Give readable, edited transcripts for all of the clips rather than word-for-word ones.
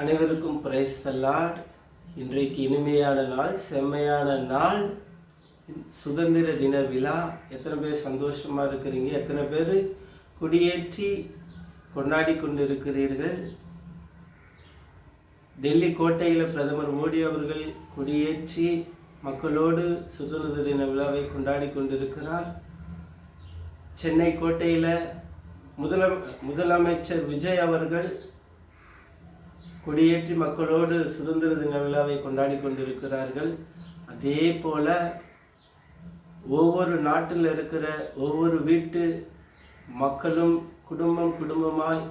அனைவருக்கும் praise the Lord. இன்றைக்கு இனிமையான நாள், செம்மையான நாள், சுதந்திர தின விழா. எத்தனை பேர் சந்தோஷமாக இருக்கிறீங்க? எத்தனை பேர் கொடியேற்றி கொண்டாடி கொண்டு இருக்கிறீர்கள்? டெல்லி கோட்டையில் பிரதமர் மோடி அவர்கள் கொடியேற்றி மக்களோடு சுதந்திர தின விழாவை கொண்டாடி கொண்டிருக்கிறார். சென்னை கோட்டையில் முதலமைச்சர் விஜய் அவர்கள் கொடியேற்றி மக்களோடு சுதந்திர தின விழாவை கொண்டாடி கொண்டிருக்கிறார்கள். அதே போல ஒவ்வொரு நாட்டில் இருக்கிற ஒவ்வொரு வீட்டு மக்களும் குடும்பமாய்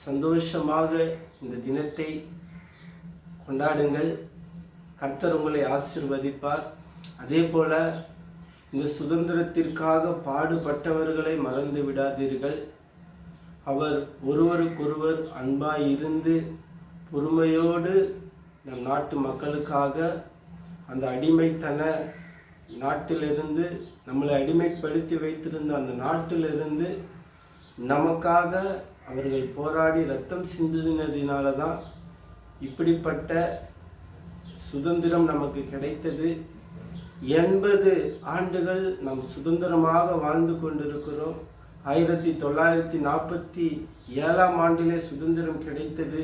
சந்தோஷமாக இந்த தினத்தை கொண்டாடுங்கள். கர்த்தர் உங்களை ஆசீர்வதிப்பார். அதே போல இந்த சுதந்திரத்திற்காக பாடுபட்டவர்களை மறந்து விடாதீர்கள். அவர் ஒருவருக்கொருவர் அன்பாய் இருந்து பொறுமையோடு நம் நாட்டு மக்களுக்காக அந்த அடிமைத்தன நாட்டிலிருந்து நம்மளை அடிமைப்படுத்தி வைத்திருந்த அந்த நாட்டிலிருந்து நமக்காக அவர்கள் போராடி ரத்தம் சிந்தினதினால தான் இப்படிப்பட்ட சுதந்திரம் நமக்கு கிடைத்தது. 80 ஆண்டுகள் நாம் சுதந்திரமாக வாழ்ந்து கொண்டிருக்கிறோம். 1947 ஆண்டிலே சுதந்திரம் கிடைத்தது.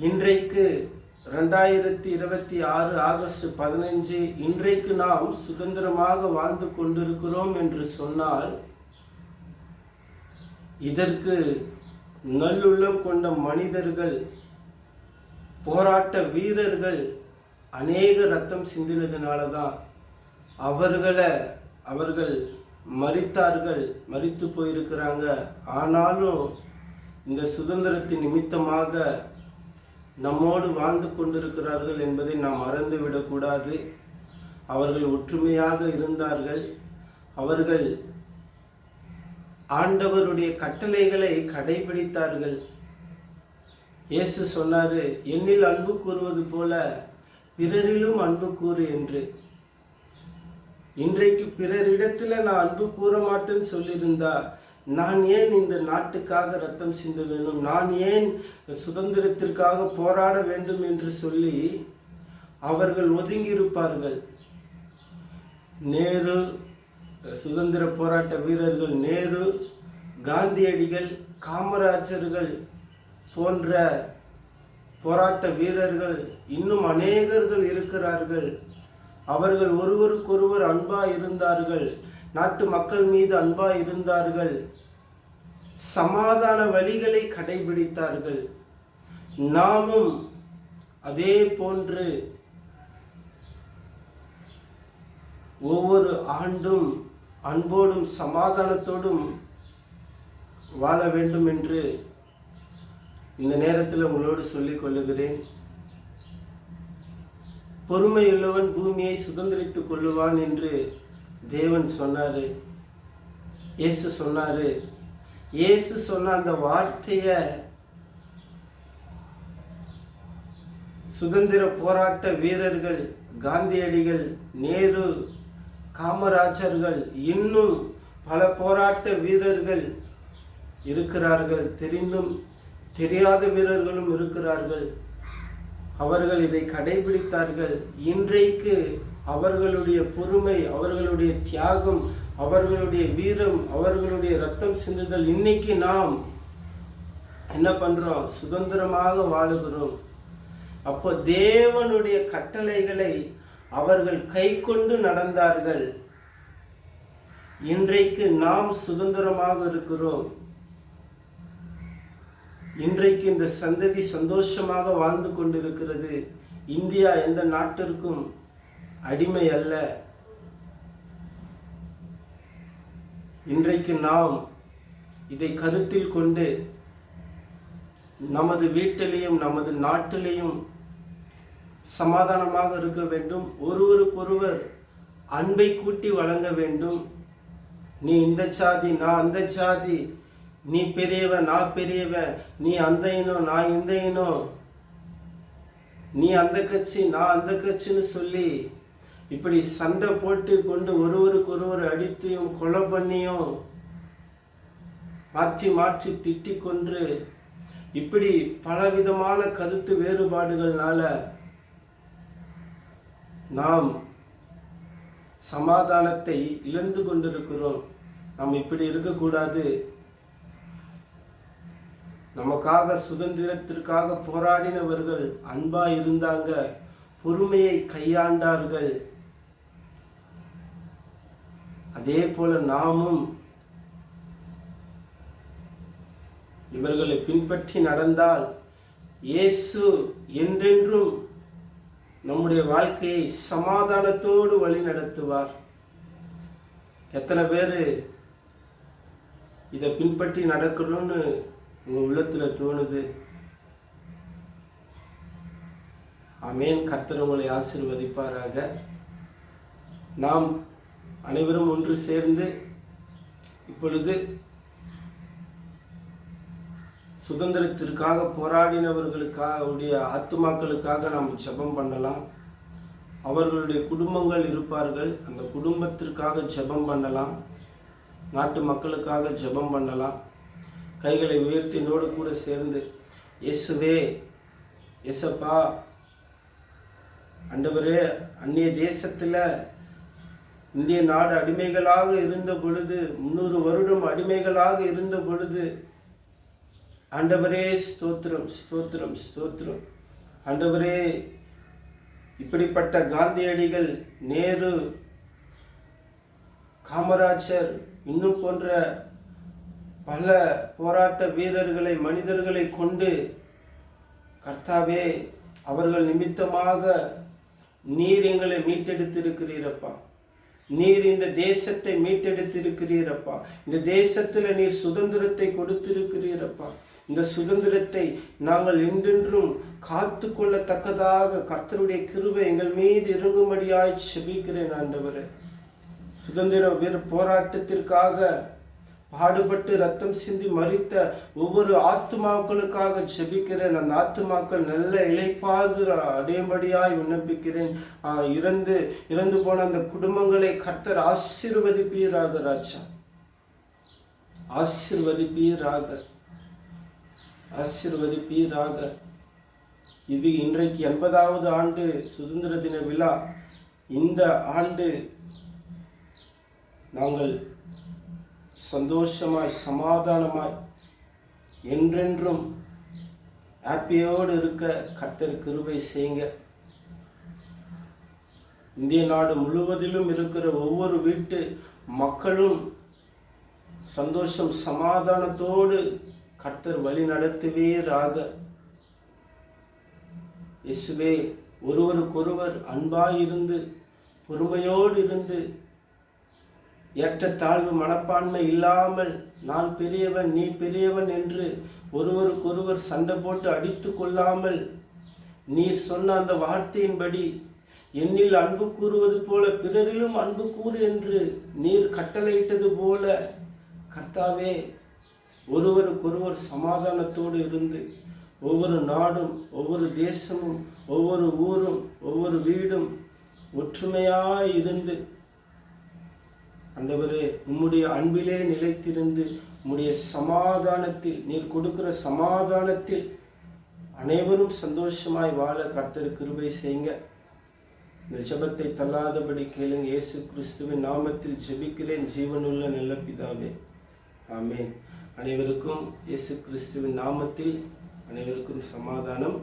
இன்றைக்கு 2026 ஆகஸ்ட் 15 இன்றைக்கு நாம் சுதந்திரமாக வாழ்ந்து கொண்டிருக்கிறோம் என்று சொன்னால், இதற்கு நல்லுள்ளம் கொண்ட மனிதர்கள், போராட்ட வீரர்கள் அநேக ரத்தம் சிந்தினதுனால தான் அவர்கள் மரித்தார்கள், மரித்து போயிருக்கிறாங்க. ஆனாலும் இந்த சுதந்திரத்தின் நிமித்தமாக நம்மோடு வாழ்ந்து கொண்டிருக்கிறார்கள் என்பதை நாம் மறந்துவிடக்கூடாது. அவர்கள் ஒற்றுமையாக இருந்தார்கள். அவர்கள் ஆண்டவருடைய கட்டளைகளை கடைபிடித்தார்கள். இயேசு சொன்னாரு, என்னில் அன்பு கூறுவது போல பிறரிலும் அன்பு கூறு என்று. இன்றைக்கு பிறரிடத்தில் நான் அன்பு கூற மாட்டேன்னு சொல்லியிருந்தா, நான் ஏன் இந்த நாட்டுக்காக ரத்தம் சிந்த வேண்டும், நான் ஏன் சுதந்திரத்திற்காக போராட வேண்டும் என்று சொல்லி அவர்கள் ஒதுங்கியிருப்பார்கள். நேரு, சுதந்திர போராட்ட வீரர்கள் நேரு, காந்தியடிகள், காமராஜர்கள் போன்ற போராட்ட வீரர்கள் இன்னும் அநேகர்கள் இருக்கிறார்கள். அவர்கள் ஒருவருக்கொருவர் அன்பாய் இருந்தார்கள். நாட்டு மக்கள் மீது அன்பாய் இருந்தார்கள். சமாதான வழிகளை கடைபிடித்தார்கள். நாமும் அதே போன்று ஒவ்வொரு ஆண்டும் அன்போடும் சமாதானத்தோடும் வாழ வேண்டும் என்று இந்த நேரத்தில் உங்களோடு சொல்லிக் கொள்ளுகிறேன். பொறுமையுள்ளவன் பூமியை சுதந்திரித்துக் கொள்ளுவான் என்று தேவன் சொன்னாரு. இயேசு சொன்னாரு. இயேசு சொன்ன அந்த வார்த்தைய சுதந்திர போராட்ட வீரர்கள், காந்தியடிகள், நேரு, காமராஜர்கள், இன்னும் பல போராட்ட வீரர்கள் இருக்கிறார்கள். தெரிந்தும் தெரியாத வீரர்களும் இருக்கிறார்கள். அவர்கள் இதை கடைபிடித்தார்கள். இன்றைக்கு அவர்களுடைய பொறுமை, அவர்களுடைய தியாகம், அவர்களுடைய வீரம், அவர்களுடைய ரத்தம் சிந்துதல், இன்னைக்கு நாம் என்ன பண்றோம்? சுதந்திரமாக வாழுகிறோம். அப்போ தேவனுடைய கட்டளைகளை அவர்கள் கை கொண்டு நடந்தார்கள். இன்றைக்கு நாம் சுதந்திரமாக இருக்கிறோம். இன்றைக்கு இந்த சந்ததி சந்தோஷமாக வாழ்ந்து கொண்டிருக்கிறது. இந்தியா எந்த நாட்டிற்கும் அடிமை அல்ல. இன்றைக்கு நாம் இதை கருத்தில் கொண்டு நமது வீட்டிலேயும் நமது நாட்டிலேயும் சமாதானமாக இருக்க வேண்டும். ஒருவருக்கொருவர் அன்பை கூட்டி வழங்க வேண்டும். நீ இந்த சாதி, நான் அந்த சாதி, நீ பெரியவன், நான் பெரியவன், நீ அந்த இனம், நான் இந்த இனம், நீ அந்த கட்சி, நான் அந்த கட்சின்னு சொல்லி இப்படி சண்டை போட்டு கொண்டு ஒருவருக்கொருவர் அடித்தையும் கொலை பண்ணியும் மாற்றி மாற்றி திட்டிக் கொன்று இப்படி பலவிதமான கருத்து வேறுபாடுகள்னால நாம் சமாதானத்தை இழந்து கொண்டிருக்கிறோம். நாம் இப்படி இருக்கக்கூடாது. நமக்காக சுதந்திரத்திற்காக போராடினவர்கள் அன்பா இருந்தாங்க, பொறுமையை கையாண்டார்கள். அதே போல நாமும் இவர்களை பின்பற்றி நடந்தால் இயேசு என்றென்றும் நம்முடைய வாழ்க்கையை சமாதானத்தோடு வழி நடத்துவார். எத்தனை பேர் இதை பின்பற்றி நடக்கணும்னு உங்க உள்ளத்துல தோணுது? ஆமென். கர்த்தர் உங்களை ஆசீர்வதிப்பாராக. நாம் அனைவரும் ஒன்று சேர்ந்து இப்பொழுது சுதந்திரத்திற்காக போராடினவர்களுக்காக ஆத்துமாக்களுக்காக நாம் ஜெபம் பண்ணலாம். அவர்களுடைய குடும்பங்கள் இருப்பார்கள், அந்த குடும்பத்திற்காக ஜெபம் பண்ணலாம். நாட்டு மக்களுக்காக ஜெபம் பண்ணலாம். கைகளை உயர்த்தி என்னோடு கூட சேர்ந்து, இயேசுவே, இயேசப்பா, ஆண்டவரே, அந்நிய தேசத்தில் இந்திய நாடு அடிமைகளாக இருந்த பொழுது, 300 வருடம் அடிமைகளாக இருந்த பொழுது, ஆண்டவரே ஸ்தோத்திரம், ஸ்தோத்திரம், ஸ்தோத்திரம். ஆண்டவரே, இப்படிப்பட்ட காந்தியடிகள், நேரு, காமராஜர், இன்னும் போன்ற பல போராட்ட வீரர்களை, மனிதர்களை கொண்டு கர்த்தாவே, அவர்கள் நிமித்தமாக நீர் எங்களை மீட்டெடுத்திருக்கிறீரப்பா. நீர் இந்த தேசத்தை மீட்டெடுத்திருக்கிறீரப்பா. இந்த தேசத்தில் நீர் சுதந்திரத்தை கொடுத்திருக்கிறீரப்பா. இந்த சுதந்திரத்தை நாங்கள் என்றென்றும் காத்து கொள்ளத்தக்கதாக கர்த்தருடைய கிருபை எங்கள் மீது இறங்கும்படியாய் செபிக்கிறேன் ஆண்டவரே. சுதந்திர போராட்டத்திற்காக பாடுபட்டு ரத்தம் சிந்தி மரித்த ஒவ்வொரு ஆத்துமாக்களுக்காக ஜெபிக்கிறேன். அந்த ஆத்துமாக்கள் நல்ல இளைப்பாறு அடையும்படியாய் விண்ணப்பிக்கிறேன். இறந்து போன அந்த குடும்பங்களை கர்த்தர் ஆசீர்வதிப்பீராக ராஜா, ஆசீர்வதிப்பீராக, ஆசீர்வதிப்பீராக. இது இன்றைக்கு 80வது ஆண்டு சுதந்திர தின விழா. இந்த ஆண்டு நாங்கள் சந்தோஷமாய், சமாதானமாய், என்றென்றும் ஹாப்பியோடு இருக்க கர்த்தர் கிருபை செய்யுங்க. இந்திய நாடு முழுவதிலும் இருக்கிற ஒவ்வொரு வீட்டு மக்களும் சந்தோஷம், சமாதானத்தோடு கர்த்தர் வழி நடத்துவீராக. இயேசுவே, ஒருவருக்கொருவர் அன்பாயிருந்து, பொறுமையோடு இருந்து, ஏற்றத்தாழ்வு மனப்பான்மை இல்லாமல் நான் பெரியவன் நீ பெரியவன் என்று ஒருவருக்கொருவர் சண்டை போட்டு அடித்து கொள்ளாமல், நீர் சொன்ன அந்த வார்த்தையின்படி என்னில் அன்பு கூறுவது போல பிறரிலும் அன்பு கூறு என்று நீர் கட்டளையிட்டது போல கர்த்தாவே, ஒருவருக்கொருவர் சமாதானத்தோடு இருந்து, ஒவ்வொரு நாடும், ஒவ்வொரு தேசமும், ஒவ்வொரு ஊரும், ஒவ்வொரு வீடும் ஒற்றுமையாய் இருந்து, ஆண்டவரே, உம்முடைய அன்பிலே நிலைத்திருந்து, உம்முடைய சமாதானத்தில், நீர் கொடுக்கிற சமாதானத்தில் அனைவரும் சந்தோஷமாய் வாழ கர்த்தர் கிருபை செய்யுங்க. இந்த ஜெபத்தை தள்ளாதபடி கேளுங்க. இயேசு கிறிஸ்துவின் நாமத்தில் ஜெபிக்கிறேன் ஜீவனுள்ள நல்ல பிதாவே, ஆமென். அனைவருக்கும் இயேசு கிறிஸ்துவின் நாமத்தில் அனைவருக்கும் சமாதானம்.